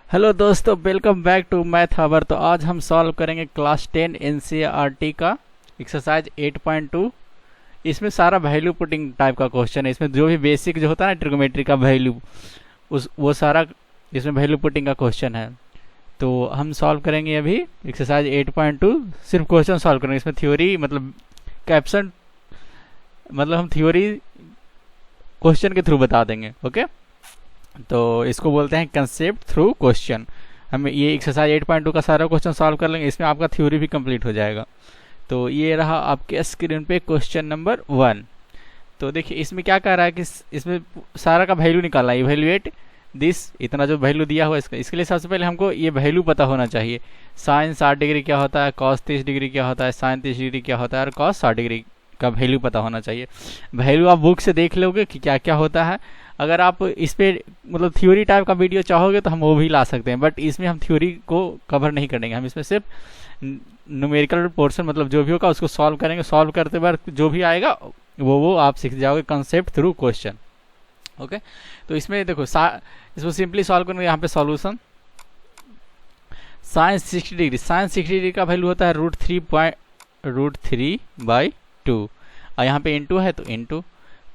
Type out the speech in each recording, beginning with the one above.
Hello दोस्तों, welcome back to math हबर। तो आज हम सॉल्व करेंगे क्लास 10 एनसीईआरटी का एक्सरसाइज 8.2। इसमें सारा वैल्यू पुटिंग टाइप का क्वेश्चन है। इसमें जो भी बेसिक जो होता है ना ट्रिग्नोमेट्री का वैल्यू, उस वो सारा इसमें वैल्यू पुटिंग का क्वेश्चन है। तो हम सॉल्व करेंगे अभी एक्सरसाइज 8.2। सिर्फ क्वेश्चन सॉल्व करेंगे, इसमें थ्योरी मतलब कैप्शन मतलब हम थ्योरी क्वेश्चन के थ्रू बता देंगे। ओके, तो इसको बोलते हैं कंसेप्ट थ्रू क्वेश्चन। हम ये एक्सरसाइज 8.2 का सारा क्वेश्चन सॉल्व कर लेंगे, इसमें आपका थ्योरी भी कंप्लीट हो जाएगा। तो ये रहा आपके स्क्रीन पे क्वेश्चन नंबर 1। तो देखिए इसमें क्या कह रहा है कि इसमें सारा का वैल्यू निकालना है। इवेल्युएट दिस, इतना जो वैल्यू दिया हुआ है इसके लिए सबसे पहले हमको ये वैल्यू पता होना चाहिए। साइन 60 डिग्री क्या होता है, कॉस 30 डिग्री क्या होता है, साइन 30 डिग्री क्या होता है और कॉस 60 डिग्री का वैल्यू पता होना चाहिए। वैल्यू आप बुक से देख लोगे कि क्या क्या होता है। अगर आप इस पे मतलब थ्योरी टाइप का वीडियो चाहोगे तो हम वो भी ला सकते हैं, बट इसमें हम थ्योरी को कवर नहीं करेंगे। हम इसमें सिर्फ न्यूमेरिकल पोर्शन मतलब जो भी होगा उसको सॉल्व करेंगे। सॉल्व करते वक्त जो भी आएगा वो आप सीख जाओगे कंसेप्ट थ्रू क्वेश्चन। ओके, तो इसमें देखो इसको सिंपली सॉल्व करेंगे। यहाँ पे solution sine 60 degree, sine 60 degree का वैल्यू होता है √3/2 और यहाँ पे इंटू है तो into.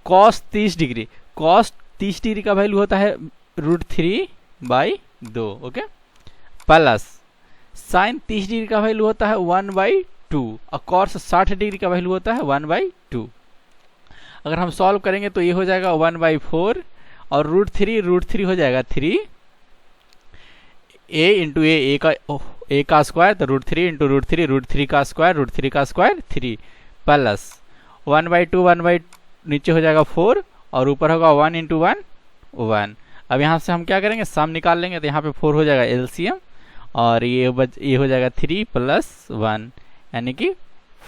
Cos 30 degree, cos 30 degree का वैल्यू होता है √3/2। ओके, प्लस साइन 30 डिग्री का वैल्यू होता है 1/2 और कॉस 60 डिग्री का वैल्यू होता है 1/2। अगर हम सॉल्व करेंगे तो ये हो जाएगा 1/4 और √3 हो जाएगा 3 a इंटू ए का स्क्वायर, तो √3 इंटू √3 का स्क्वायर 3 प्लस 1/2 नीचे हो जाएगा 4 और ऊपर होगा 1 इंटू 1। अब यहाँ से हम क्या करेंगे, सम निकाल लेंगे। तो यहाँ पे 4 हो जाएगा एलसीएम और ये हो जाएगा 3 + 1 यानी कि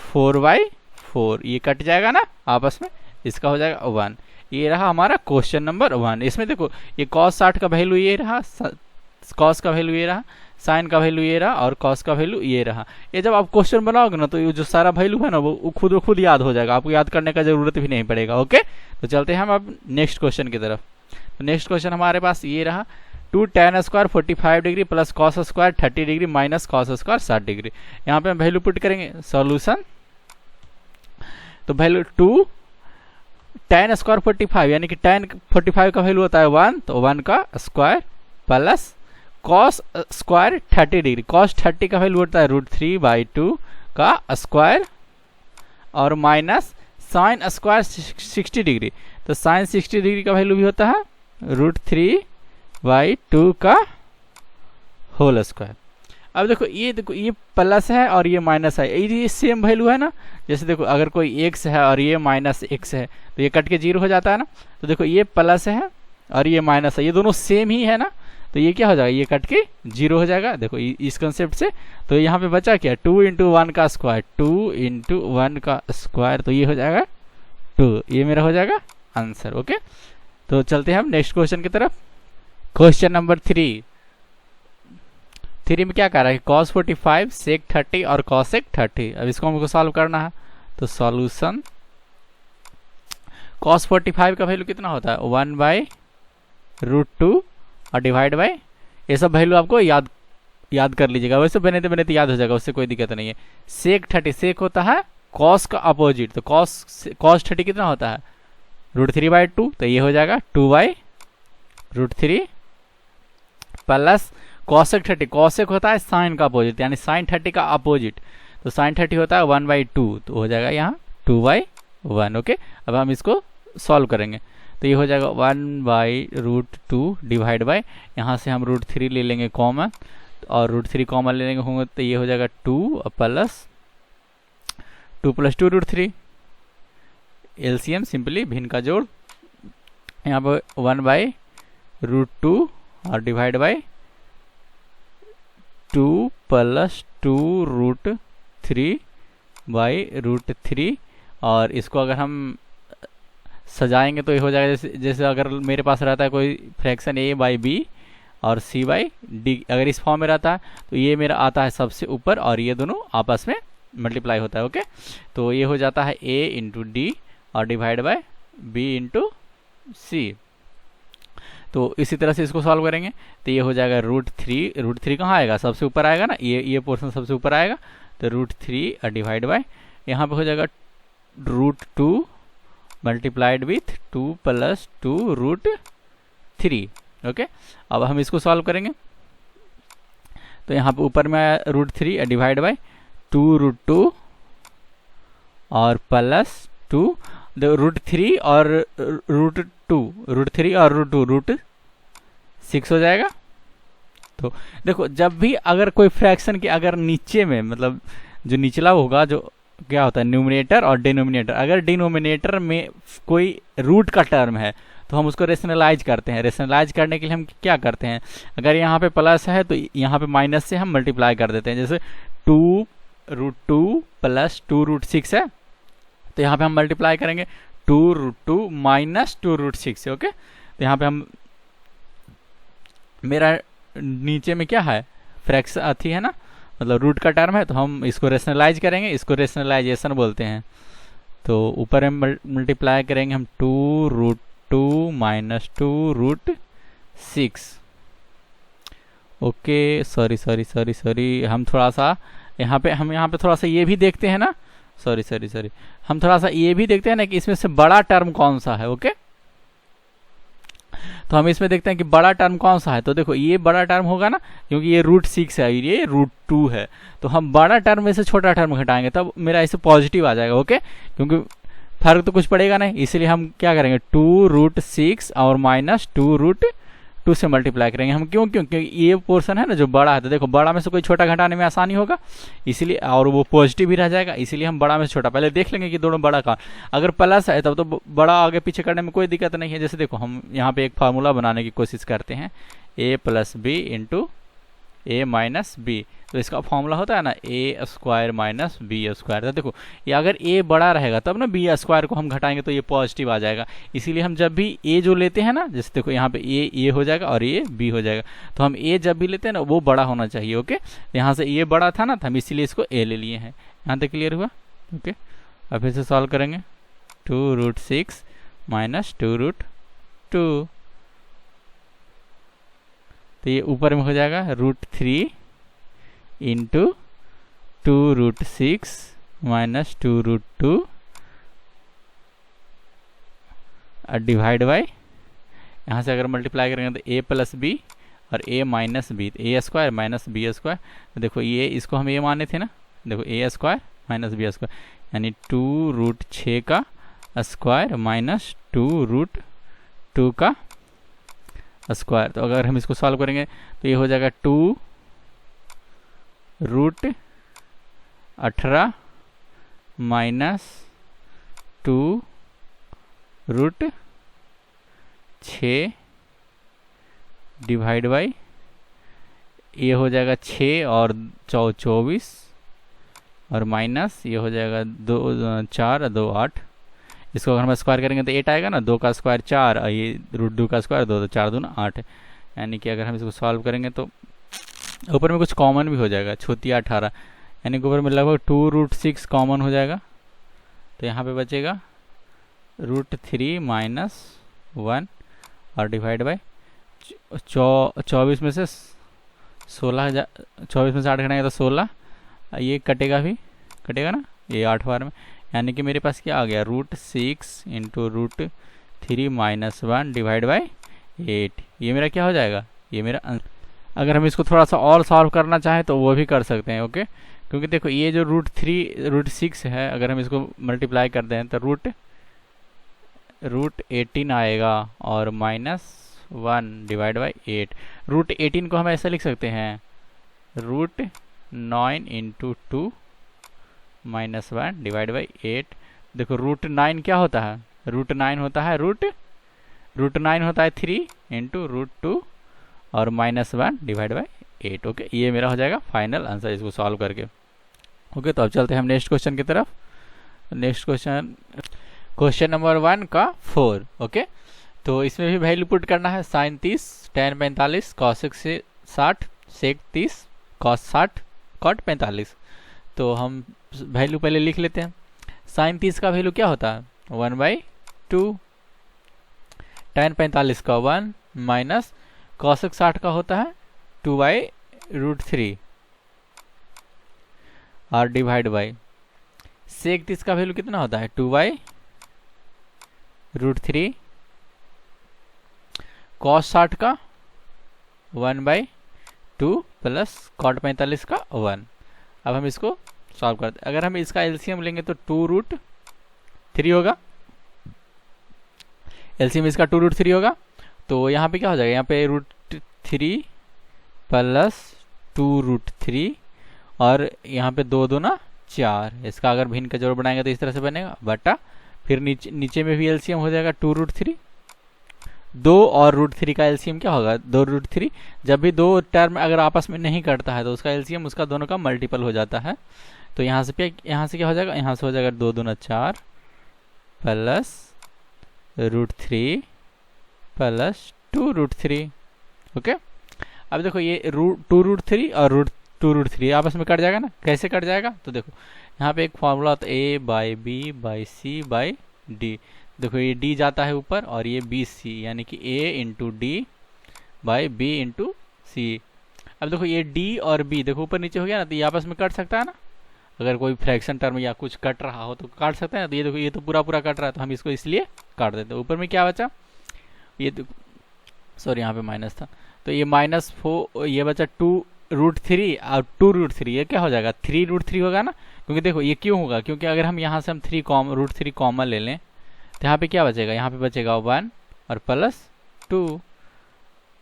4/4। ये कट जाएगा ना आपस में, इसका हो जाएगा 1। ये रहा हमारा क्वेश्चन नंबर 1। इसमें देखो ये cos 60 का वैल्यू ये रहा, cos का वैल्यू ये रहा, साइन का वैल्यू ये रहा और cos का वैल्यू ये रहा। ये जब आप क्वेश्चन बनाओगे ना तो ये जो सारा वैल्यू है ना वो खुद याद हो जाएगा, आपको याद करने का जरूरत भी नहीं पड़ेगा। ओके, तो चलते हैं हम अब नेक्स्ट क्वेश्चन की तरफ। तो नेक्स्ट क्वेश्चन हमारे पास ये रहा 2 tan square 45 degree plus cos square 30 degree minus cos square 60 degree. यहाँ पे हम वैल्यू पुट करेंगे सॉल्यूशन। तो वैल्यू 2 tan स्क्वायर 45 यानी कि tan 45 का वैल्यू होता है 1, तो 1 का square plus cos square 30 degree, cos 30 का वैल्यू होता है √3/2 का स्क्वायर और माइनस साइन स्क्वायर 60 डिग्री, तो साइन 60 डिग्री का वैल्यू भी होता है √3/2 का होल स्क्वायर। अब देखो ये प्लस है और ये माइनस है, ये सेम वैल्यू है ना। जैसे देखो अगर कोई x है और ये माइनस x है तो ये कट के 0 हो जाता है ना। तो देखो ये प्लस है और ये माइनस है, ये दोनों सेम ही है ना। तो ये क्या हो जाएगा, ये कट के 0 हो जाएगा। देखो इस कंसेप्ट से तो यहाँ पे बचा क्या, 2 इंटू 1 का स्क्वायर, 2 इंटू 1 का स्क्वायर, तो ये हो जाएगा 2। ये मेरा हो जाएगा आंसर। ओके, तो चलते हैं हम नेक्स्ट क्वेश्चन की तरफ। क्वेश्चन नंबर 3 में क्या कह रहा है, cos 45 sec 30 और cosec 30। अब इसको हमको सॉल्व करना है। तो सॉल्यूशन cos 45 का वैल्यू कितना होता है 1/√2 और डिवाइड बाय, ये सब वैल्यू आपको याद कर लीजिएगा। वैसे बने याद हो जाएगा, उससे कोई दिक्कत नहीं है। sec 30 सेक होता है cos का अपोजिट, तो cos 30 कितना होता है √3/2, तो ये हो जाएगा 2/√3 प्लस cosec 30, cosec होता है साइन का अपोजिट यानी साइन 30 का अपोजिट, तो साइन 30 होता है 1/2, तो हो जाएगा यहाँ 2/1। ओके, अब हम इसको सॉल्व करेंगे। तो ये हो जाएगा 1/√2 डिवाइड बाय, यहाँ से हम √3 ले लेंगे कॉमन और √3 कॉमन ले लेंगे होंगे, तो ये हो जाएगा 2 प्लस 2 + 2 √3। एलसीएम सिंपली भिन्न का जोड़, यहाँ पर 1/√2 और डिवाइड बाय 2 + 2 √3/√3। और इसको अगर हम सजाएंगे तो ये हो जाएगा जैसे अगर मेरे पास रहता है कोई फ्रैक्शन a/b और c/d, अगर इस फॉर्म में रहता है तो ये मेरा आता है सबसे ऊपर और ये दोनों आपस में मल्टीप्लाई होता है। ओके, तो ये हो जाता है a इंटू डी और divide by b into c। तो इसी तरह से इसको सॉल्व करेंगे तो ये हो जाएगा रूट थ्री कहाँ आएगा, सबसे ऊपर आएगा ना, ये पोर्शन सबसे ऊपर आएगा, तो रूट थ्री डिवाइड बाय यहाँ पे हो जाएगा root two multiplied with 2 + 2 root three. Okay, अब हम इसको सॉल्व करेंगे तो यहाँ पे ऊपर में आया root three divide by 2 root two और प्लस 2 रूट थ्री और रूट टू रूट 6 हो जाएगा। तो देखो जब भी अगर कोई फ्रैक्शन की अगर नीचे में मतलब जो निचला होगा जो क्या होता है न्यूमरेटर और डिनोमिनेटर, अगर डिनोमिनेटर में कोई रूट का टर्म है तो हम उसको रेशनलाइज करते हैं। रेशनलाइज करने के लिए हम क्या करते हैं, अगर यहाँ पे प्लस है तो यहाँ पे माइनस से हम मल्टीप्लाई कर देते हैं। जैसे 2 रूट टू प्लस 2 रूट 6 है तो यहाँ पे हम मल्टीप्लाई करेंगे 2 रूट टू माइनस 2 रूट 6 से। ओके, तो यहाँ पे हम मेरा नीचे में क्या है फ्रैक्शन अथी है ना, मतलब रूट का टर्म है, तो हम इसको रेशनलाइज करेंगे, इसको रेशनलाइजेशन बोलते हैं। तो ऊपर में मल्टीप्लाई करेंगे हम 2 root two minus 2 root 6। Okay, sorry हम थोड़ा सा यहाँ पे थोड़ा सा ये भी देखते हैं ना, सॉरी हम थोड़ा सा ये भी देखते हैं ना कि इसमें से बड़ा टर्म कौन सा है। ओके, तो हम इसमें देखते हैं कि बड़ा टर्म कौन सा है। तो देखो ये बड़ा टर्म होगा ना, क्योंकि ये रूट 6 है, ये रूट 2 है, तो हम बड़ा टर्म में से छोटा टर्म घटाएंगे तब मेरा इसे पॉजिटिव आ जाएगा। ओके, क्योंकि फर्क तो कुछ पड़ेगा नहीं, इसलिए हम क्या करेंगे 2 रूट 6 और माइनस 2 रूट 2 से मल्टीप्लाई करेंगे हम। क्योंकि ये पोर्शन है ना जो बड़ा है, तो देखो बड़ा में से कोई छोटा घटाने में आसानी होगा, इसलिए, और वो पॉजिटिव भी रह जाएगा, इसीलिए हम बड़ा में से छोटा पहले देख लेंगे कि दोनों बड़ा का। अगर प्लस है तब तो बड़ा आगे पीछे करने में कोई दिक्कत नहीं है। जैसे देखो हम यहाँ पे एक फार्मूला बनाने की कोशिश करते हैं, a + b into a minus B, तो इसका फॉर्मूला होता है ना a² माइनस b²। तो देखो ये अगर a बड़ा रहेगा तब ना b² को हम घटाएंगे तो ये पॉजिटिव आ जाएगा। इसीलिए हम जब भी a जो लेते हैं ना, जैसे देखो यहाँ पे a हो जाएगा और ये b हो जाएगा, तो हम a जब भी लेते हैं ना वो बड़ा होना चाहिए। ओके, यहाँ से ये बड़ा था ना, तो हम इसीलिए इसको a ले लिए हैं। यहाँ तक क्लियर हुआ। ओके, अब फिर से सॉल्व करेंगे 2 रूट 6 माइनस 2 रूट 2, तो ये ऊपर में हो जाएगा root 3 into 2 root 6 minus 2 root 2 divide by, यहाँ से अगर मल्टीप्लाई करेंगे तो a + b और a minus B, a² minus b²। देखो ये इसको हम a माने थे ना, देखो a² माइनस b², यानी 2 रूट 6 का स्क्वायर माइनस 2 रूट 2 का स्क्वायर। तो अगर हम इसको सॉल्व करेंगे तो ये हो जाएगा 2 root 18 minus 2 root 6 divide by, ये हो जाएगा 6 और 24 और माइनस ये हो जाएगा 2 4 2 8। इसको अगर हम स्क्वायर करेंगे तो 8 आएगा ना, 2 का स्क्वायर 4 और ये रूट 2 का स्क्वायर 2 4 2 8। यानी कि अगर हम इसको सॉल्व करेंगे तो ऊपर में कुछ कॉमन भी हो जाएगा, छोटिया 18, यानी कि ऊपर में लगभग 2 रूट 6 कॉमन हो जाएगा। तो यहाँ पे बचेगा रूट 3 माइनस 1 और डिवाइड बाई 24 में से 16, 24 में से 8 घटाएंगे तो 16, ये कटेगा ना ये 8 बार में, यानी कि मेरे पास क्या आ गया root 6 into root 3 minus 1 divide by 8। ये मेरा क्या हो जाएगा, ये मेरा अगर हम इसको थोड़ा सा और सॉल्व करना चाहें तो वो भी कर सकते हैं। ओके, क्योंकि देखो ये जो रूट 6 है, अगर हम इसको मल्टीप्लाई कर दें तो रूट 18 आएगा और माइनस 1 डिवाइड बाई 8। रूट 18 को हम ऐसा लिख सकते हैं root 9 into 2 minus 1 divide by 8। देखो रूट 9 क्या होता है, रूट 9 होता है रूट 9 होता है 3 इंटू रूट 2 और माइनस 1 डिवाइड बाई 8। ओके, ये मेरा हो जाएगा फाइनल आंसर इसको सॉल्व करके। ओके, तो अब चलते हैं हम नेक्स्ट क्वेश्चन की तरफ। नेक्स्ट क्वेश्चन नंबर 1 का 4। ओके, तो इसमें भी वैल्यू पुट करना है, साइन 30, tan 45, कॉसेक से 60, सेक 30, कॉस 60, कॉट 45। तो हम वैल्यू पहले लिख लेते हैं। साइन 30 का वैल्यू क्या होता है 1/2, tan 45 का 1 माइनस कॉसेक 60 का होता है 2/√3 और डिवाइड बाई सेक 30 का वैल्यू कितना होता है 2/√3 कॉस 60 का 1/2 प्लस कॉट 45 का 1। अब हम इसको सॉल्व करते हैं। अगर हम इसका एलसीएम लेंगे तो 2√3 होगा, एलसीएम इसका 2√3 होगा। तो यहाँ पे क्या हो जाएगा, यहाँ पे √3 प्लस 2√3 और यहाँ पे 2 दूना 4। इसका अगर भिन्न का जोड़ बनाएंगे तो इस तरह से बनेगा बटा फिर नीचे में भी एलसीएम हो जाएगा 2√3। 2 और √3 का एलसीएम क्या होगा 2√3। जब भी दो टर्म अगर आपस में नहीं कटता है तो उसका एलसीएम उसका दोनों का मल्टीपल हो जाता है। तो यहाँ से क्या हो जाएगा, यहाँ से हो जाएगा 2 दूना 4 प्लस √3 प्लस 2√3। ओके, अब देखो ये 2√3 और 2√3 आपस में कट जाएगा ना। कैसे कट जाएगा तो देखो यहाँ पे एक फॉर्मूला होता है a/b/c/d। देखो ये d जाता है ऊपर और ये bc यानी कि a/d/b/c। अब देखो ये d और b देखो ऊपर नीचे हो गया ना, तो ये आपस में कट सकता है ना। अगर कोई फ्रैक्शन टर्म या कुछ कट रहा हो तो काट सकते हैं ना। तो ये देखो ये तो पूरा कट रहा है तो हम इसको इसलिए काट देते हैं। ऊपर में क्या बचा, ये सॉरी यहाँ पे माइनस था तो ये -4, ये बचा 2√3 और 2√3 ये क्या हो जाएगा 3√3 होगा ना। क्योंकि देखो ये क्यों होगा, क्योंकि अगर हम यहाँ से हम √3 कॉमन ले लें तो यहाँ पे क्या बचेगा, यहाँ पे बचेगा 1 और प्लस 2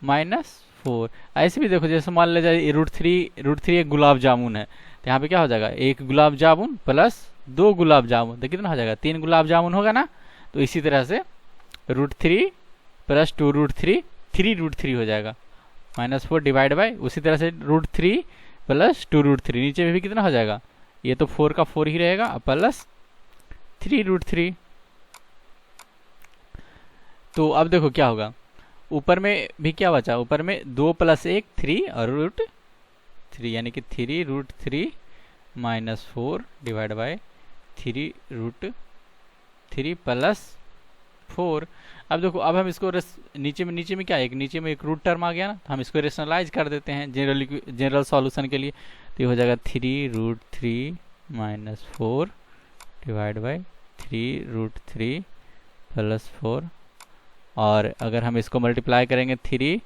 -4। ऐसे भी देखो जैसे मान ले जाए √3 एक गुलाब जामुन है तो यहाँ पे क्या हो जाएगा, एक गुलाब जामुन प्लस 2 गुलाब जामुन तो कितना हो जाएगा 3 गुलाब जामुन होगा ना। तो इसी तरह से √3 प्लस 2√3 3√3 हो जाएगा -4 डिवाइड बाय उसी तरह से √3 प्लस 2√3 नीचे में भी कितना हो जाएगा, ये तो 4 का 4 ही रहेगा प्लस 3√3। तो अब देखो क्या होगा, ऊपर में भी क्या बचा, ऊपर में 2 + 1 3 और √3 यानी कि 3√3 -4 डिवाइड बाय 3√3 प्लस 4। अब देखो अब हम इसको नीचे में क्या है, नीचे में एक रूट टर्म आ गया ना, तो हम इसको रेशनलाइज कर देते हैं जनरल सॉल्यूशन के लिए। तो ये हो जाएगा 3√3 -4 डिवाइड बाय 3√3 प्लस 4। और अगर हम इसको मल्टीप्लाई करेंगे 3,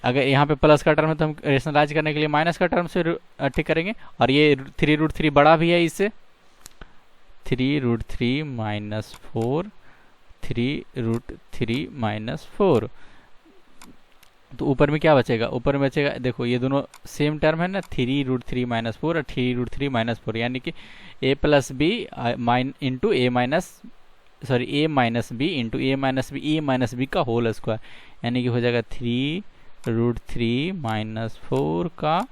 अगर यहाँ पे प्लस का टर्म है तो हम रेशनलाइज करने के लिए माइनस का टर्म से ठीक करेंगे। और ये 3√3 बड़ा भी है इससे, 3√3 -4 3√3 -4। तो ऊपर में क्या बचेगा, ऊपर में बचेगा देखो ये दोनों सेम टर्म है ना 3√3 -4 और 3√3 -4 यानी कि a + b into a - b का होल स्क्वायर यानी कि हो जाएगा 3√3 -4 का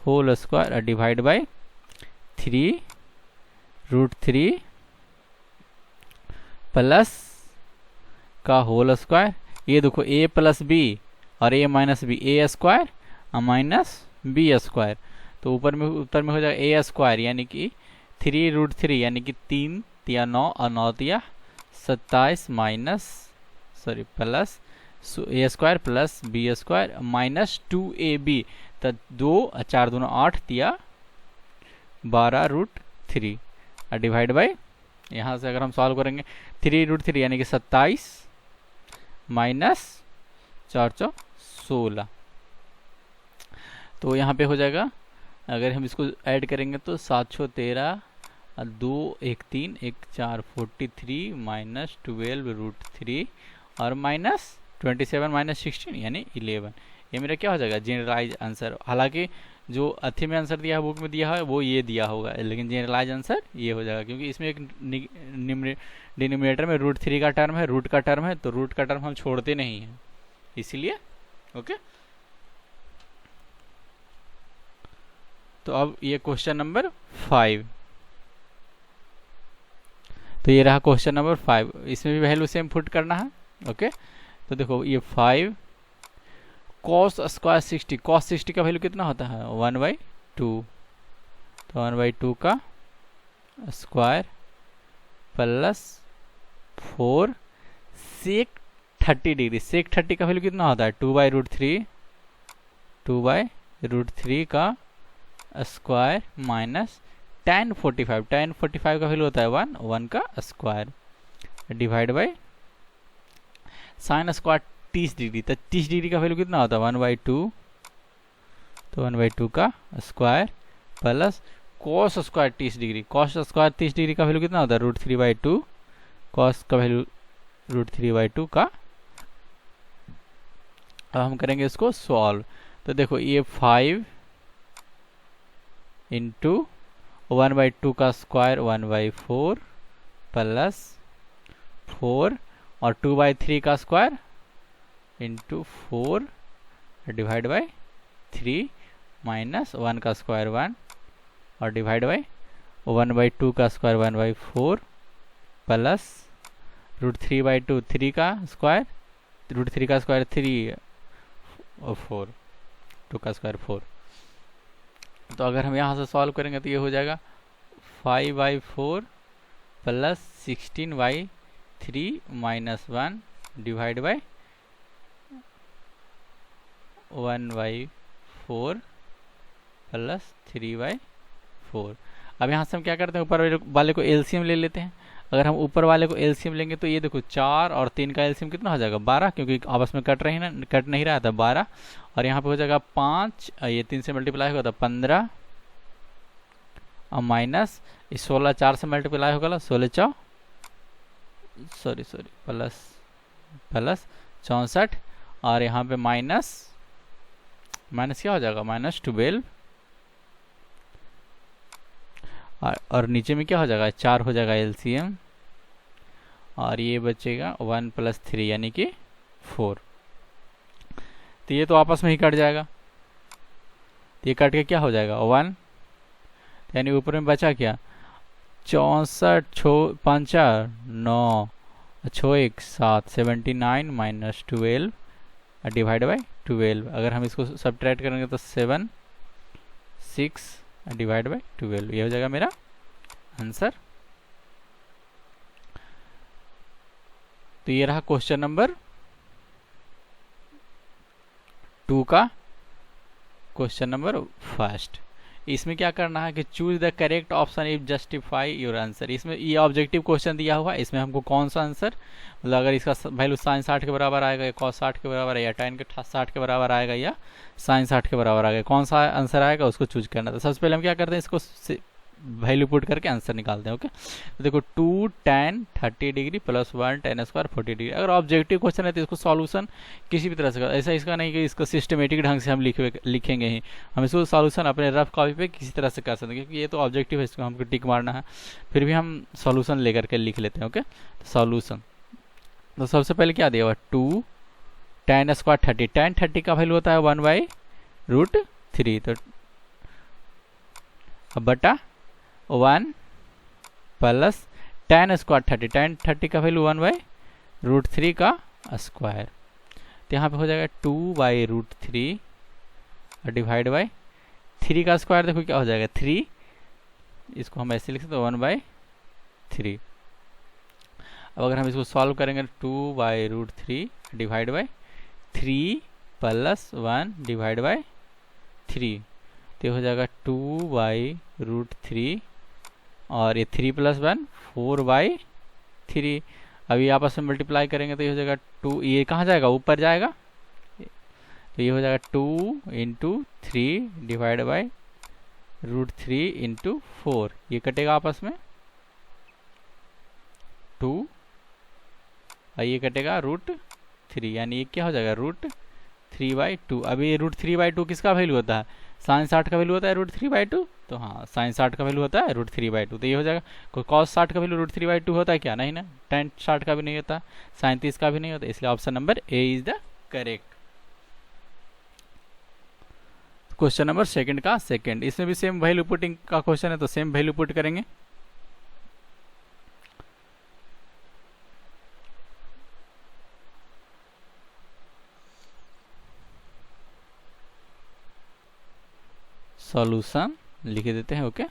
whole square divide by 3√3 plus का होल स्क्वायर। ये देखो a + b और a - b a square minus b square. तो ऊपर में हो जाएगा a स्क्वायर यानी कि 3√3 यानी कि 3 तिया 9 और 9 तिया 27 plus a square plus b square minus 2ab। तो 2 और 4 दूना 8 तिया 12√3 डिवाइड बाय यहाँ से अगर हम सॉल्व करेंगे 3√3 यानी कि 27 माइनस 4 16। तो यहाँ पे हो जाएगा अगर हम इसको ऐड करेंगे तो 7 13 2 1 3 1 4 43 माइनस 12√3 और माइनस 27 माइनस 16 यानी 11। ये मेरा क्या हो जाएगा जनरलाइज आंसर। हालांकि जो अथी में आंसर दिया है बुक में दिया है वो ये दिया होगा, लेकिन जनरलाइज आंसर ये हो जाएगा क्योंकि इसमें एक डिनोमिनेटर में √3 का टर्म है, रूट का टर्म है, तो रूट का टर्म हम छोड़ते नहीं हैं इसीलिए। ओके, तो अब ये क्वेश्चन नंबर 5। तो ये रहा क्वेश्चन नंबर 5, इसमें भी वैल्यू सेम पुट करना है। ओके, तो देखो ये 5 cos स्क्वायर 60, cos 60 का वैल्यू कितना होता है 1/2। तो 1/2 का स्क्वायर प्लस 4 sec 30 डिग्री। सेक 30 का वैल्यू कितना होता है 2/√3, 2/√3 का स्क्वायर माइनस tan 45, tan 45 का वैल्यू होता है 1 का square divide by sine square 30 degree. तो 30 डिग्री का वैल्यू कितना होता है 1/2, तो 1/2 का square plus cos square 30 degree. Cos square 30 degree का वैल्यू कितना होता है √3/2, कॉस का वैल्यू √3/2 का। अब हम करेंगे इसको सॉल्व। तो देखो ये 5 इंटू 1/2 का स्क्वायर 1/4 प्लस 4 और 2/3 का square into 4 divide by 3 minus 1 का स्क्वायर 1 और डिवाइड बाय 1/2 का स्क्वायर 1/4 प्लस √3/2 3 का स्क्वायर, √3 का स्क्वायर 3 और 4, 2 का स्क्वायर 4। तो अगर हम यहाँ से सॉल्व करेंगे तो ये हो जाएगा 5/4 plus 16/3 minus 1 divide by 1/4 plus 3/4। अब यहाँ से हम क्या करते हैं ऊपर वाले को एलसीएम ले लेते हैं। अगर हम ऊपर वाले को एलसीएम लेंगे तो ये देखो 4 और 3 का एलसीएम कितना हो जाएगा 12, क्योंकि आपस में कट नहीं रहा था 12, और यहाँ पे हो जाएगा 5, ये 3 से मल्टीप्लाई होगा तो 15 और माइनस 16 4 से मल्टीप्लाई होगा 16 प्लस 64 और यहाँ पे माइनस क्या हो जाएगा -12 और नीचे में क्या हो जाएगा 4 हो जाएगा एलसीएम और ये बचेगा 1 + 3 यानी कि 4। तो ये तो आपस में ही कट जाएगा, तो ये कट के क्या हो जाएगा 1, यानी ऊपर में बचा क्या 64 5 9 6 1 7 79 माइनस 12 डिवाइड बाय 12। अगर हम इसको सब्ट्रैक्ट करेंगे तो 7 6 डिवाइड बाय 12, ये हो जाएगा मेरा आंसर। तो ये रहा क्वेश्चन नंबर 2 का क्वेश्चन नंबर फर्स्ट। इसमें क्या करना है कि choose the correct option if justify your answer. इसमें ये ऑब्जेक्टिव क्वेश्चन दिया हुआ है, इसमें हमको कौन सा आंसर मतलब अगर इसका वैल्यू साइन 60 के बराबर आएगा या कॉस 60 के बराबर है या tan के 60 के बराबर आएगा या साइन 60 के बराबर आएगा, कौन सा आंसर आएगा उसको चूज करना। तो सबसे पहले हम क्या करते हैं इसको वैल्यू पुट करके आंसर निकालते हैं। ओके, तो देखो 2 tan 30 degree plus 1 tan square 40 degree. अगर ऑब्जेक्टिव क्वेश्चन है तो इसको सॉल्यूशन किसी भी तरह से ऐसा इसका नहीं कि इसको सिस्टमेटिक ढंग से हम लिखेंगे ही, हम इसको सॉल्यूशन अपने रफ कॉपी पे किसी तरह से कर सकते हैं, क्योंकि ये तो ऑब्जेक्टिव है, इसको हमको टिक मारना है, फिर भी हम सॉल्यूशन लेकर के लिख लेते हैं। ओके, सॉल्यूशन तो सबसे पहले क्या दिया हुआ 2 tan स्क्वायर 30, tan 30 का वैल्यू होता है 1/√3, तो अब बटा 1 प्लस tan स्क्वायर 30, tan 30 का वैल्यू 1/√3 का स्क्वायर, तो यहाँ पे हो जाएगा 2/√3 डिवाइड बाय 3 का स्क्वायर, देखो क्या हो जाएगा 3, इसको हम ऐसे लिख सकते हैं 1/3। अब अगर हम इसको सॉल्व करेंगे 2/√3 divide by 3 plus 1 divide by 3, तो हो जाएगा 2/√3 और ये 3 + 1 4/3। अभी आपस में मल्टीप्लाई करेंगे तो ये हो जाएगा 2, ये कहाँ जाएगा ऊपर जाएगा, तो ये हो जाएगा 2 × 3 डिवाइड बाय √3 × 4, ये कटेगा आपस में 2 और ये कटेगा √3, यानी ये क्या हो जाएगा √3/2। अभी √3/2 किसका वैल्यू होता है, साइन 60 का वैल्यू होता है √3/2, तो हाँ साइन 60 का वैल्यू होता है √3/2, तो ये हो जाएगा। कोई कॉस 60 का वैल्यू √3/2 होता है क्या, नहीं ना, tan 60 का भी नहीं होता, साइन 30 का भी नहीं होता, इसलिए option number A is the correct. Question number second का सेकंड, इसमें भी सेम वैल्यू पुटिंग का क्वेश्चन है, तो सेम वैल्यू पुट करेंगे। सॉल्यूशन लिख देते हैं। ओके,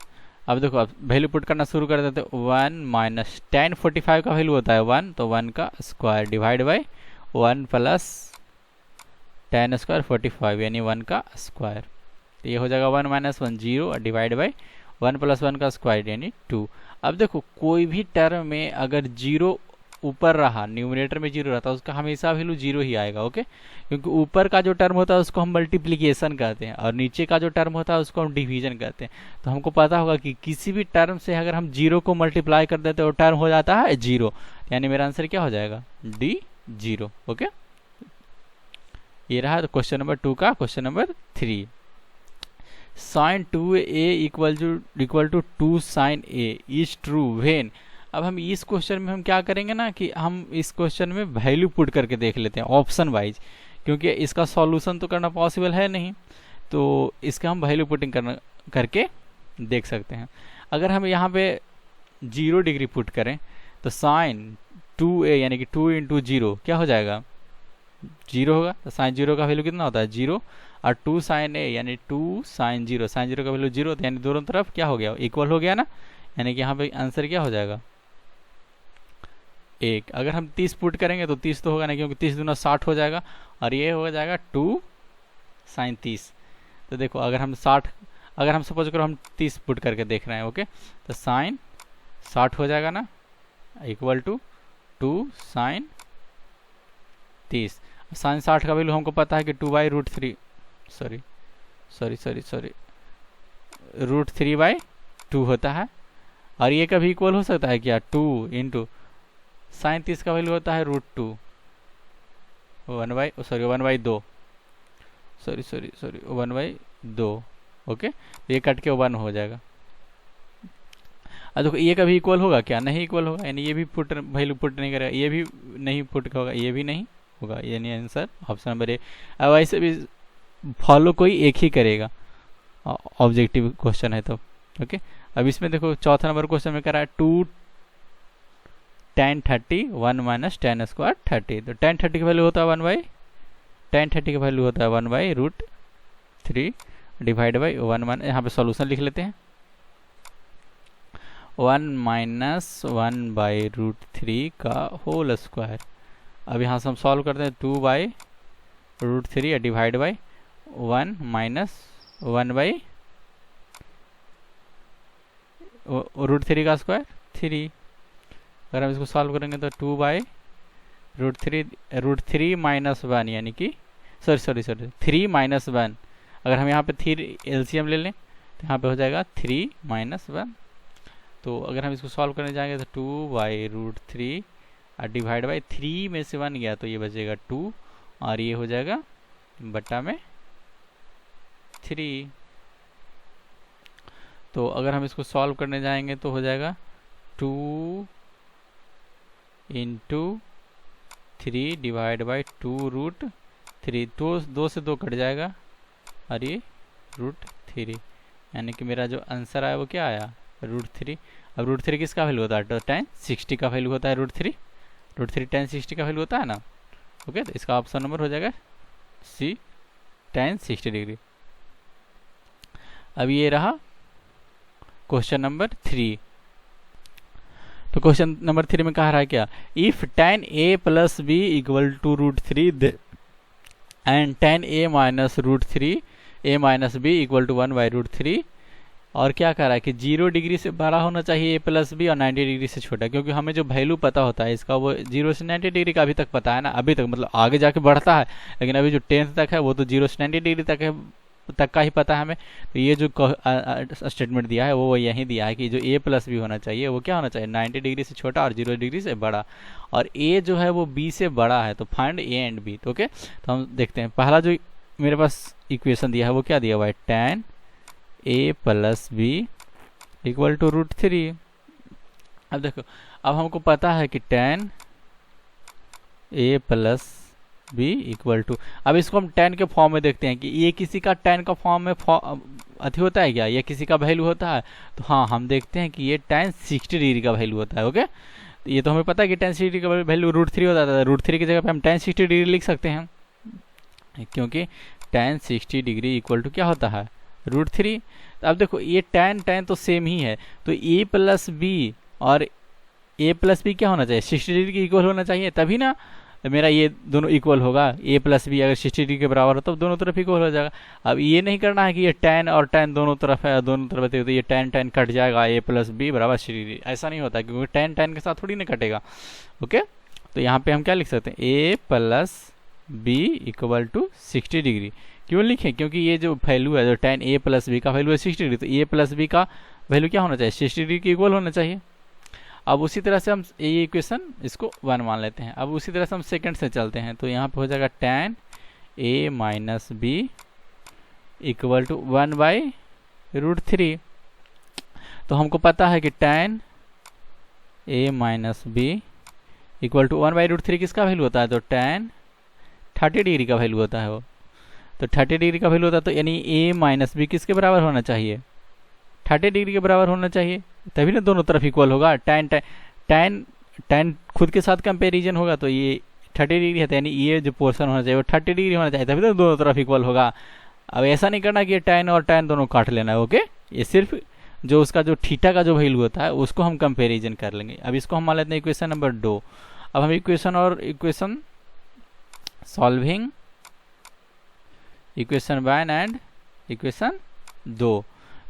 अब देखो अब वैल्यू पुट करना शुरू कर देते हैं। 1 - tan 45 का वैल्यू होता है 1, तो 1 का square divide bye 1 plus tan square 45 यानी 1 का स्क्वायर। तो ये हो जाएगा 1 माइनस 1 0 डिवाइड बाई 1 प्लस 1 का स्क्वायर यानी 2। अब देखो कोई भी टर्म में अगर जीरो ऊपर रहा, न्यूमरेटर में जीरो रहता है, उसका हमेशा वैल्यू जीरो ही आएगा। ओके, क्योंकि ऊपर का जो टर्म होता है उसको हम मल्टीप्लिकेशन कहते हैं और नीचे का जो टर्म होता है उसको हम डिवीजन कहते हैं। तो हमको पता होगा कि किसी भी टर्म से अगर हम जीरो को मल्टीप्लाई कर देते हैं वो टर्म हो जाता है जीरो, यानी मेरा आंसर क्या हो जाएगा डी जीरो। ओके, ये रहा तो क्वेश्चन नंबर 2 का। Question number 3, sine 2a equal to 2 sine a is true when. अब हम इस क्वेश्चन में हम क्या करेंगे ना कि हम इस क्वेश्चन में वैल्यू पुट करके देख लेते हैं ऑप्शन वाइज, क्योंकि इसका सॉल्यूशन तो करना पॉसिबल है नहीं, तो इसका हम वैल्यू पुटिंग करके देख सकते हैं। अगर हम यहाँ पे 0 डिग्री पुट करें तो साइन 2a यानी कि 2 इंटू 0 क्या हो जाएगा 0 होगा। तो साइन 0 का वैल्यू कितना होता है 0, और 2 साइन a यानी 2 साइन 0, साइन 0 का वैल्यू 0 होता है, यानी दोनों तरफ क्या हो गया इक्वल हो गया ना, यानी कि यहाँ पे आंसर क्या हो जाएगा 1। अगर हम 30 पुट करेंगे तो 30 तो होगा नहीं, क्योंकि 30 दूना 60 हो जाएगा, और ये हो जाएगा 2 साइन 30। तो देखो अगर हम सपोज करो हम 30 पुट करके देख रहे हैं, ओके, तो साइन 60 हो जाएगा ना इक्वल टू 2 साइन 30। साइन 60 का वैल्यू हमको पता है कि 2/√3 सॉरी √3/2 होता है, और ये कभी इक्वल हो सकता है क्या 2 इंटू साइन 30 का वैल्यू होता है √2 1/2 ओके, तो ये कट के 1 हो जाएगा। अब देखो ये कभी इक्वल होगा क्या, नहीं इक्वल होगा, यानी ये भी वैल्यू पुट नहीं करेगा, ये भी नहीं पुट होगा, ये भी नहीं होगा, यानी आंसर ऑप्शन नंबर ए। अब ऐसे भी फॉलो कोई एक ही करेगा, ऑब्जेक्टिव क्वेश्चन है तो ओके। अब इसमें देखो चौथा नंबर क्वेश्चन में करा है 2 tan 30 1 माइनस tan स्क्वायर 30। तो tan 30 का वैल्यू होता है 1/√3 डिवाइड बाई 1 माइनस, यहाँ पे सॉल्यूशन लिख लेते हैं 1 माइनस 1/√3 का होल स्क्वायर। अब यहाँ से हम सॉल्व करते हैं 2/√3 डिवाइड बाई 1 माइनस 1/√3 का स्क्वायर 3। अगर हम इसको सॉल्व करेंगे तो 2/√3 माइनस 1 यानी कि सॉरी 3 माइनस 1। अगर हम यहाँ पे 3 एलसीएम ले लें तो यहाँ पे हो जाएगा 3 माइनस 1। तो अगर हम इसको सॉल्व करने जाएंगे तो 2/√3 और डिवाइड बाई 3 में से 1 गया तो ये बचेगा 2, और ये हो जाएगा बट्टा में 3। तो अगर हम इसको सॉल्व करने जाएंगे तो हो जाएगा 2 इंटू 3 डिवाइड बाई 2√3, 2 से 2 कट जाएगा और ये √3, यानी कि मेरा जो आंसर आया वो क्या आया √3। अब √3 किसका वैल्यू होता है तो tan 60 का वैल्यू होता है √3 tan 60 का वैल्यू होता है ना। ओके, तो इसका ऑप्शन नंबर हो जाएगा सी tan 60 डिग्री। अब ये रहा क्वेश्चन नंबर 3। तो क्वेश्चन नंबर 3 में कहा रहा है क्या, if tan a plus B equal to √3 and tan a minus a minus B equal to 1/√3, और क्या कह रहा है कि 0 डिग्री से बड़ा होना चाहिए a प्लस बी और 90 डिग्री से छोटा, क्योंकि हमें जो वैल्यू पता होता है इसका वो 0 से 90 डिग्री का अभी तक पता है ना, अभी तक मतलब आगे जाके बढ़ता है, लेकिन अभी जो 10th तक है वो तो 0 से 90 डिग्री तक का ही पता है हमें। तो ये जो स्टेटमेंट दिया है वो यही दिया है कि जो a प्लस बी होना चाहिए वो क्या होना चाहिए 90 डिग्री से छोटा और 0 डिग्री से बड़ा, और a जो है वो b से बड़ा है, तो फाइंड a एंड b। तो ओके, तो हम देखते हैं पहला जो मेरे पास इक्वेशन दिया है वो क्या दिया हुआ है tan a plus B equal to √3। अब देखो अब हमको पता है कि tan a plus B equal to, अब इसको हम tan के फॉर्म में देखते हैं कि ये किसी का tan का फॉर्म में अति होता है क्या, ये किसी का वैल्यू होता है। तो हाँ, हम देखते हैं कि ये tan 60 डिग्री का वैल्यू होता है। ओके, तो ये तो हमें पता है कि tan 60 डिग्री का वैल्यू √3 होता है, √3 की जगह पे हम tan 60 डिग्री लिख सकते हैं, क्योंकि tan 60 डिग्री इक्वल टू क्या होता है √3। तो अब देखो ये tan तो सेम ही है, तो a प्लस बी और a प्लस बी क्या होना चाहिए 60 डिग्री के इक्वल होना चाहिए, तभी ना तो मेरा ये दोनों इक्वल होगा, ए प्लस बी अगर 60 डिग्री के बराबर हो तो दोनों तरफ इक्वल हो जाएगा। अब ये नहीं करना है कि ये tan और tan दोनों तरफ है, दोनों तरफ है तो ये tan tan कट जाएगा, ए प्लस बी बराबर 60 डिग्री, ऐसा नहीं होता क्योंकि tan tan के साथ थोड़ी ना कटेगा। ओके, तो यहाँ पे हम क्या लिख सकते हैं, A plus B equal to 60 degree. क्यों लिखें, क्योंकि ये जो वैल्यू है, जो tan ए प्लस बी का वैल्यू है 60 डिग्री, तो ए प्लस बी का वैल्यू क्या होना चाहिए, 60 डिग्री के इक्वल होना चाहिए। अब उसी तरह से हम ये इक्वेशन इसको 1 मान लेते हैं। अब उसी तरह से हम सेकंड से चलते हैं, तो यहाँ पे हो जाएगा tan a minus B equal to 1/√3। तो हमको पता है कि tan a minus B equal to 1/√3 किसका वैल्यू होता है, तो tan 30 डिग्री का वैल्यू होता है वो। तो 30 डिग्री का वैल्यू होता है, तो यानी a माइनस बी किसके बराबर होना चाहिए, 30 डिग्री के बराबर होना चाहिए, तभी ना दोनों तरफ इक्वल होगा। tan खुद के साथ कंपेरिजन होगा तो ये 30 डिग्री है, तो यानी ये जो पोर्शन होना चाहिए वो 30 डिग्री होना चाहिए, तभी तो दोनों तरफ इक्वल होगा। अब ऐसा नहीं करना कि ये tan और tan दोनों काट लेना है। ओके, ये सिर्फ जो उसका जो थीटा का जो वैल्यू होता है उसको हम कंपेरिजन कर लेंगे। अब इसको हम मान लेते हैं इक्वेशन नंबर 2। अब हम equation solving equation 1 and equation 2।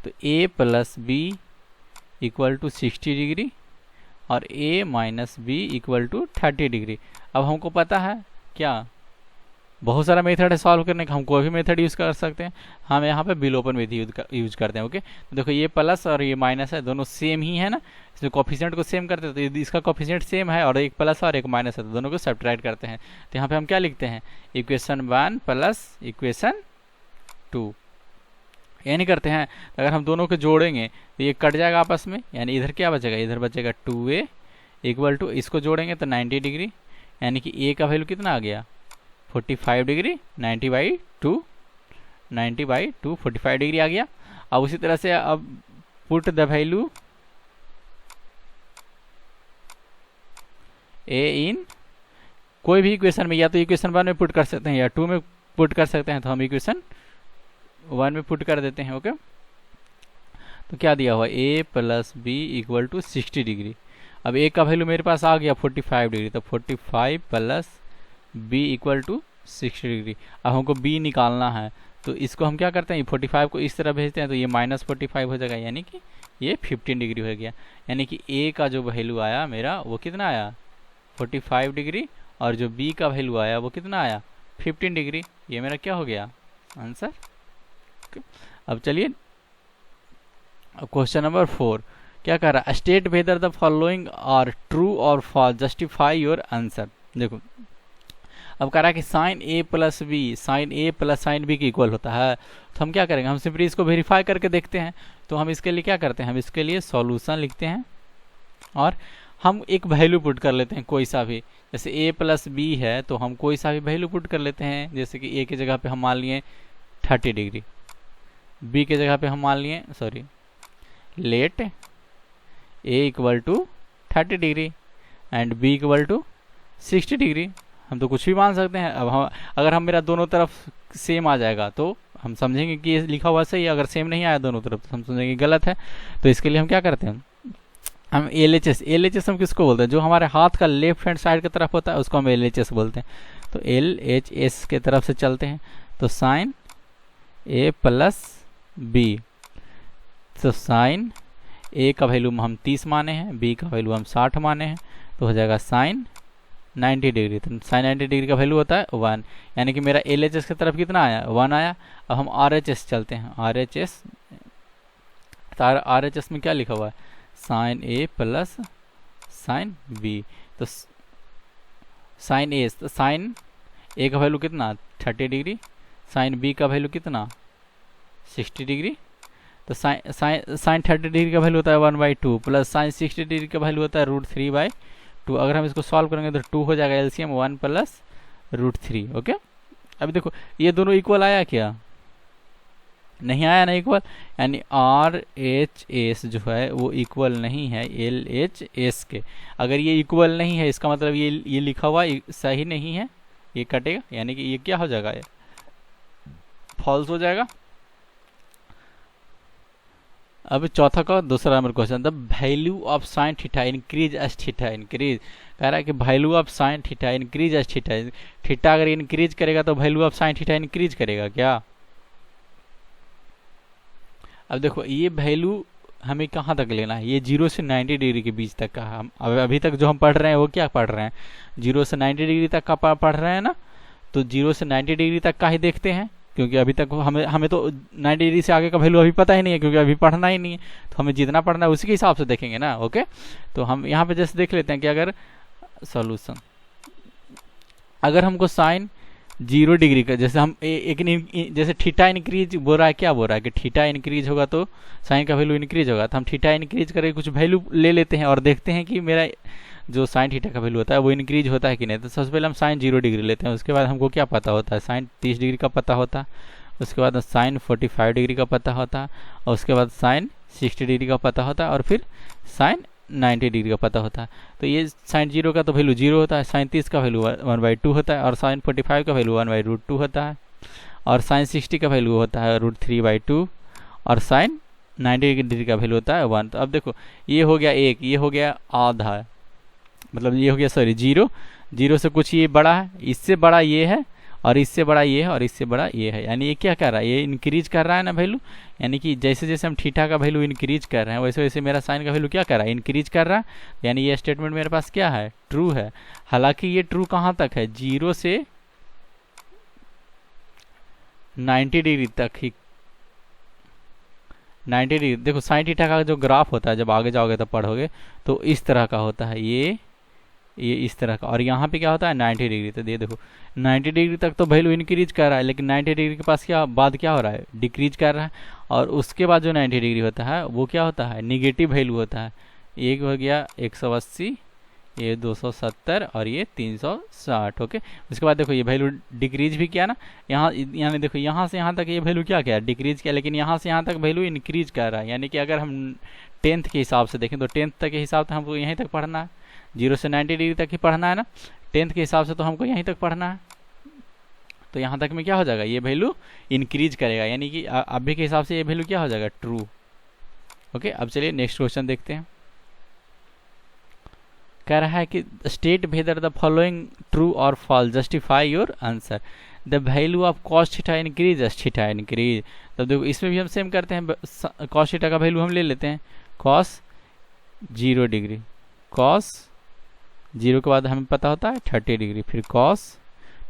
तो a plus B equal to 60 degree और a minus B equal to 30 degree. अब हमको पता है क्या, बहुत सारा मेथड है सॉल्व करने का, हम कोई भी मेथड यूज़ कर सकते हैं। हम यहाँ पे बिलोपन विधि यूज करते हैं। ओके, तो देखो ये प्लस और ये माइनस है, दोनों सेम ही है ना, इसमें कोफिशिएंट को सेम करते हैं, तो यदि इसका कोफिशिएंट सेम है और एक प्लस और एक माइनस है तो दोनों को सब्ट्रैक्ट करते हैं। तो यहाँ पे हम क्या लिखते हैं, इक्वेशन 1 प्लस इक्वेशन 2। ये नहीं करते हैं, तो अगर हम दोनों को जोड़ेंगे तो ये कट जाएगा आपस में, यानी इधर क्या बचेगा, इधर बचेगा 2a इक्वल टू, इसको जोड़ेंगे तो 90 डिग्री, यानी कि a का वैल्यू कितना आ गया 45 डिग्री, 90/2 45 डिग्री आ गया। अब उसी तरह से अब पुट द वैल्यू a इन कोई भी इक्वेशन में, या तो इक्वेशन 1 में पुट कर सकते हैं या 2 में पुट कर सकते हैं, तो हम इक्वेशन 1 में पुट कर देते हैं। ओके, तो क्या दिया हुआ, a plus B equal to 60 degree. अब a का वैल्यू मेरे पास आ गया 45 डिग्री, तो 45 plus b equal to 60 degree. अब हमको b निकालना है, तो इसको हम क्या करते हैं, 45 को इस तरह भेजते हैं, तो ये -45 हो जाएगा, यानी कि ये 15 डिग्री हो गया। यानी कि a का जो वैल्यू आया मेरा वो कितना आया 45 डिग्री, और जो b का वैल्यू आया वो कितना आया 15 डिग्री। ये मेरा क्या हो गया आंसर। अब चलिए क्वेश्चन नंबर 4 क्या कह रहा है, state whether the following are true और फॉल्स, जस्टिफाई योर आंसर। देखो अब कह रहा है कि sine a plus sine b के इक्वल होता है, तो हम क्या करेंगे, हम सिंपली इसको वेरीफाई करके देखते हैं। तो हम इसके लिए क्या करते हैं, हम इसके लिए सॉल्यूशन लिखते हैं और हम एक वैल्यू पुट कर लेते हैं कोई सा भी। जैसे a प्लस बी है तो हम कोई सा भी वैल्यू पुट कर लेते हैं, जैसे कि a की जगह पे हम मान लिए 30 डिग्री, b की जगह पे हम मान लिए let a equal to 30 degree and b equal to 60 degree. हम तो कुछ भी मान सकते हैं। अब हम अगर हम मेरा दोनों तरफ सेम आ जाएगा तो हम समझेंगे कि ये लिखा हुआ सही है, अगर सेम नहीं आया दोनों तरफ तो हम समझेंगे गलत है। तो इसके लिए हम क्या करते हैं, हम LHS हम किसको बोलते हैं, जो हमारे हाथ का लेफ्ट हैंड साइड की तरफ होता है उसको हम LHS बोलते हैं। तो LHS के तरफ से चलते हैं, तो साइन a प्लस बी, तो साइन a का वैल्यू हम 30 माने हैं, b का वैल्यू हम 60 माने हैं, तो हो जाएगा साइन 90 डिग्री। तो साइन 90 डिग्री का वैल्यू होता है 1, यानी कि मेरा LHS की तरफ कितना आया 1 आया। अब हम RHS चलते हैं, RHS, तो RHS में क्या लिखा हुआ है sine a plus sine b। तो साइन a, तो साइन a का वैल्यू कितना 30 डिग्री, साइन b का वैल्यू कितना 60 डिग्री। तो साइन 30 डिग्री का वैल्यू होता है 1/2 प्लस साइन 60 डिग्री का वैल्यू होता है √3/2। अगर हम इसको सॉल्व करेंगे तो 2 हो जाएगा, एलसीएम 1 प्लस √3। ओके, अभी देखो ये दोनों इक्वल आया क्या, नहीं आया ना इक्वल, यानी RHS जो है वो इक्वल नहीं है LHS के। अगर ये इक्वल नहीं है इसका मतलब ये लिखा हुआ सही नहीं है, ये कटेगा, यानी कि ये क्या हो जाएगा, ये फॉल्स हो जाएगा। अब चौथा का दूसरा number question, the value of sine theta increase as theta increase. कह रहा है कि value of sine theta increase as theta, theta अगर इंक्रीज करेगा तो value of sine theta increase करेगा क्या? अब देखो ये वैल्यू हमें कहाँ तक लेना है, ये 0 से 90 डिग्री के बीच तक का। हम अभी तक जो हम पढ़ रहे हैं वो क्या पढ़ रहे हैं, 0 से 90 डिग्री तक का पढ़ रहे हैं ना, तो 0 से 90 डिग्री तक का ही देखते हैं, क्योंकि अभी तक हमें तो 90 डिग्री से आगे का वैल्यू अभी पता ही नहीं है, क्योंकि अभी पढ़ना ही नहीं है, तो हमें जितना पढ़ना है उसी के हिसाब से देखेंगे ना। ओके, तो हम यहाँ पे जैसे देख लेते हैं कि अगर सॉल्यूशन, अगर हमको साइन 0 डिग्री का, जैसे हम जैसे थीटा इंक्रीज बोल रहा है, क्या बोल रहा है कि थीटा इंक्रीज होगा तो साइन का वैल्यू इंक्रीज होगा, तो हम थीटा इंक्रीज करके कुछ वैल्यू ले लेते हैं और देखते हैं कि मेरा जो साइन थीटा का वैल्यू होता है वो इंक्रीज होता है कि नहीं। तो सबसे पहले हम साइन 0 डिग्री लेते हैं, उसके बाद हमको क्या पता होता है, साइन 30 डिग्री का पता होता है, उसके बाद साइन 45 डिग्री का पता होता है, और उसके बाद साइन 60 डिग्री का पता होता है, और फिर साइन 90 डिग्री का पता होता है। तो ये साइन 0 का तो वैल्यू 0 होता है, साइन 30 का वैल्यू 1/2 होता है, और साइन 45 का वैल्यू 1/√2 होता है, और साइन 60 का वैल्यू होता है √3/2, और साइन 90 डिग्री का वैल्यू होता है 1। तो अब देखो ये हो गया 1, ये हो गया आधा, मतलब ये हो गया सॉरी 0, 0 से कुछ ये बड़ा है, इससे बड़ा ये है, और इससे बड़ा ये है, और इससे बड़ा ये है, यानी ये क्या कर रहा है, ये इंक्रीज कर रहा है ना वैल्यू। यानी कि जैसे जैसे हम थीटा का वैल्यू इंक्रीज कर रहे हैं वैसे वैसे मेरा साइन का वैल्यू क्या कर रहा है, इंक्रीज कर रहा है। यानी ये स्टेटमेंट मेरे पास क्या है, ट्रू है। हालांकि ये ट्रू कहाँ तक है, 0 से 90 डिग्री तक ही। 90 डिग्री, देखो साइन थीटा का जो ग्राफ होता है जब आगे जाओगे तब पढ़ोगे तो इस तरह का होता है, ये इस तरह का, और यहाँ पे क्या होता है 90 डिग्री। तो ये देखो 90 डिग्री तक तो वैल्यू इंक्रीज कर रहा है, लेकिन 90 डिग्री के पास क्या बाद क्या हो रहा है, डिक्रीज कर रहा है। और उसके बाद जो 90 डिग्री होता है वो क्या होता है, निगेटिव वैल्यू होता है। एक हो गया 180, ये 270, और ये 360। ओके, उसके बाद देखो ये वैल्यू डिक्रीज भी किया ना, यहाँ यानी देखो यहाँ से यहाँ तक ये वैल्यू क्या किया, डिक्रीज किया, लेकिन यहाँ से यहाँ तक वैल्यू इंक्रीज कर रहा है। यानी कि अगर हम 10th के हिसाब से देखें तो 10th तक के हिसाब से हमको यहीं तक पढ़ना है, 0 से 90 डिग्री तक ही पढ़ना है ना, 10th के हिसाब से तो हमको यहीं तक पढ़ना है। तो यहाँ तक में क्या हो जाएगा, ये वैल्यू इंक्रीज करेगा, यानी कि अभी के हिसाब से ये वैल्यू क्या हो जाएगा, ट्रू। ओके, अब चलिए नेक्स्ट क्वेश्चन देखते हैं। कह रहा है कि state whether the following true और false, justify your answer. The value of cos theta increase as theta increase. तो देखो इसमें भी हम सेम करते हैं, कॉस थीटा का वैल्यू हम ले लेते हैं, कॉस 0 डिग्री, कॉस 0 के बाद हमें पता होता है 30 डिग्री, फिर कॉस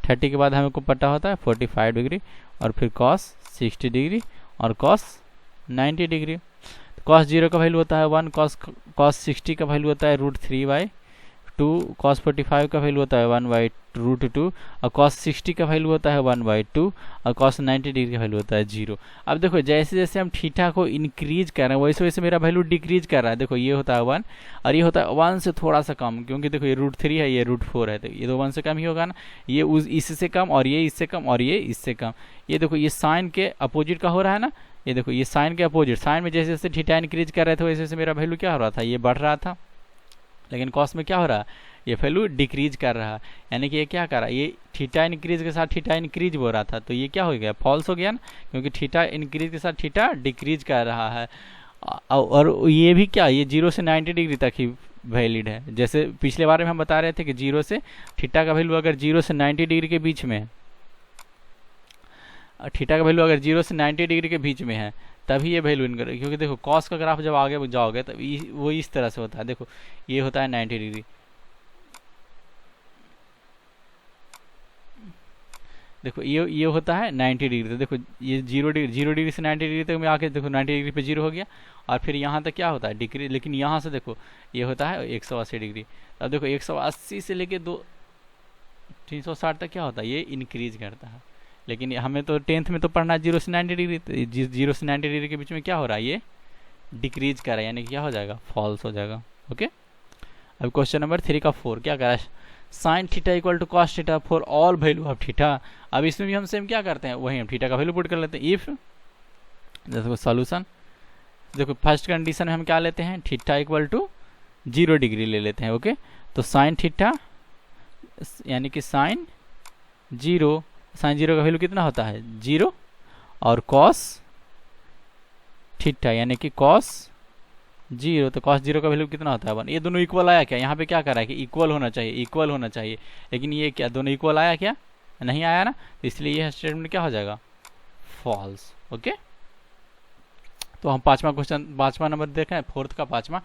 30 के बाद हमको पता होता है 45 डिग्री, और फिर कॉस 60 डिग्री, और कॉस 90 डिग्री। कॉस 0 का वैल्यू होता है 1, कॉस 60 का वैल्यू होता है √3/2, कॉस 45 का वैल्यू होता है 1/√2, और कॉस 60 का वैल्यू होता है 1/2, और कॉस 90 डिग्री का वैल्यू होता है 0। अब देखो जैसे जैसे हम थीटा को इंक्रीज कर रहे हैं वैसे वैसे मेरा वैल्यू डिक्रीज कर रहा है। देखो ये होता है 1, और ये होता है 1 से थोड़ा सा कम, क्योंकि देखो ये √3 है, ये √4 है, तो ये तो 1 से कम ही होगा ना, ये इससे कम, और ये इससे कम, और ये इससे कम। ये देखो ये साइन के अपोजिट का हो रहा है ना, ये देखो ये साइन के अपोजिट, साइन में जैसे जैसे थीटा इंक्रीज कर रहे थे वैसे वैसे मेरा वैल्यू क्या हो रहा था, ये बढ़ रहा था, लेकिन कॉस में क्या हो रहा है, ये वैल्यू डिक्रीज कर रहा है। यानी कि ये क्या कर रहा है, ये थीटा इंक्रीज के साथ थीटा इंक्रीज हो रहा था, तो ये क्या हो गया, फॉल्स हो गया ना, क्योंकि थीटा इंक्रीज के साथ थीटा डिक्रीज कर रहा है। और ये भी क्या, ये 0 से 90 डिग्री तक ही वैलिड है। जैसे पिछले बार में हम बता रहे थे कि 0 से थीटा का वैल्यू अगर 0 से 90 डिग्री के बीच में है, थीटा का वैल्यू अगर 0 से 90 डिग्री के बीच में है तभी ये वैल्यू इनकर, क्योंकि देखो कॉस का ग्राफ जब आगे जाओगे तब वो इस तरह से होता है। देखो ये होता है 90 डिग्री, देखो ये होता है 90 डिग्री। तो देखो ये 0 डिग्री से 90 डिग्री तक में आके देखो 90 डिग्री पे 0 हो गया, और फिर यहाँ तक क्या होता है डिक्रीज, लेकिन यहाँ से देखो ये होता है 180 डिग्री। अब देखो 180 से लेके 360 तक क्या होता है, ये इंक्रीज करता है। लेकिन हमें तो 10th में तो पढ़ना है 0 से 90 डिग्री, तो 0 से 90 डिग्री के बीच में क्या हो रहा है, ये डिक्रीज कर रहा है, यानी क्या हो जाएगा, फॉल्स हो जाएगा। ओके, अब क्वेश्चन नंबर 3 का 4 क्या करा, sine theta equal to cos theta for all value of theta. अब इसमें भी हम सेम क्या करते हैं, वही हम थीटा का वैल्यू पुट कर लेते हैं। इफ देखो सॉल्यूशन, देखो फर्स्ट कंडीशन में हम क्या लेते हैं, थीटा इक्वल टू 0 डिग्री ले लेते हैं। ओके, तो साइन थीटा यानी कि साइन 0 का वैल्यू कितना होता है 0, और कॉस थीटा यानी कि कॉस जीरो, तो कॉस जीरो का वैल्यू कितना होता है 1। ये दोनों इक्वल आया क्या, यहाँ पे क्या करा है कि इक्वल होना चाहिए, इक्वल होना चाहिए, लेकिन ये क्या दोनों इक्वल आया क्या, नहीं आया ना, तो इसलिए ये स्टेटमेंट क्या हो जाएगा, फॉल्स। ओके, तो हम पांचवा क्वेश्चन, पांचवा नंबर देखें, फोर्थ का पांचवा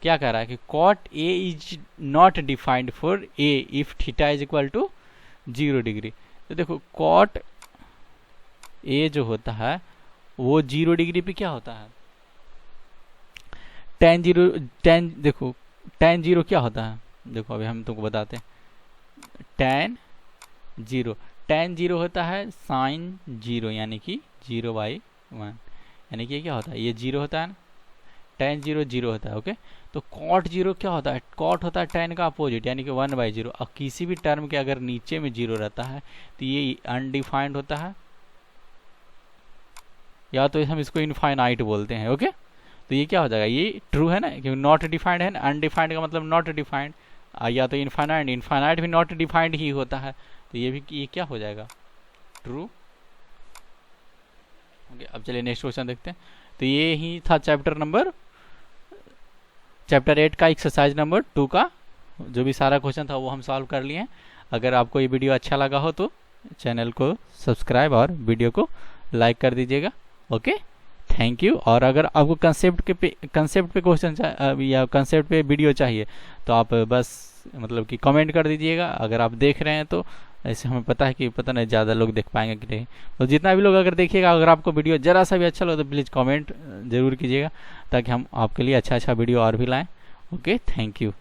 क्या कह रहा है कि cot A is not defined for A if theta is equal to 0 degree. तो देखो कॉट ए जो होता है वो 0 डिग्री पे क्या होता है, tan 0, tan देखो tan 0 क्या होता है, देखो अभी हम तुमको बताते हैं, tan 0 होता है sin 0 यानी कि 0/1, यानी कि ये क्या होता है, ये 0 होता है ना, tan 0 0 होता है। ओके, तो cot 0 क्या होता है, cot होता है tan का अपोजिट यानी कि 1/0। और किसी भी टर्म के अगर नीचे में 0 रहता है तो ये अनडिफाइंड होता है, या तो हम इसको इनफाइनाइट बोलते हैं। ओके, तो ये क्या हो जाएगा, ये ट्रू है ना, क्योंकि नॉट डिफाइंड है ना, अनडिफाइंड का मतलब नॉट डिफाइंड, या तो इनफाइनाइट, इनफाइनाइट भी नॉट डिफाइंड ही होता है, तो ये भी ये क्या हो जाएगा, ट्रू। ओके, अब चलिए नेक्स्ट क्वेश्चन देखते हैं। तो ये ही था चैप्टर 8 का एक्सरसाइज नंबर 2 का जो भी सारा क्वेश्चन था वो हम सॉल्व कर लिए हैं। अगर आपको ये वीडियो अच्छा लगा हो तो चैनल को सब्सक्राइब और वीडियो को लाइक कर दीजिएगा। Okay, thank you. और अगर आपको कंसेप्ट पे क्वेश्चन या कंसेप्ट पे वीडियो चाहिए तो आप बस मतलब कि कमेंट कर दीजिएगा। अगर आप देख रहे हैं तो ऐसे हमें पता है कि पता नहीं ज़्यादा लोग देख पाएंगे कि नहीं, तो जितना भी लोग अगर देखिएगा, अगर आपको वीडियो ज़रा सा भी अच्छा लगे तो प्लीज़ कमेंट ज़रूर कीजिएगा ताकि हम आपके लिए अच्छा वीडियो और भी लाएँ। Okay, thank you.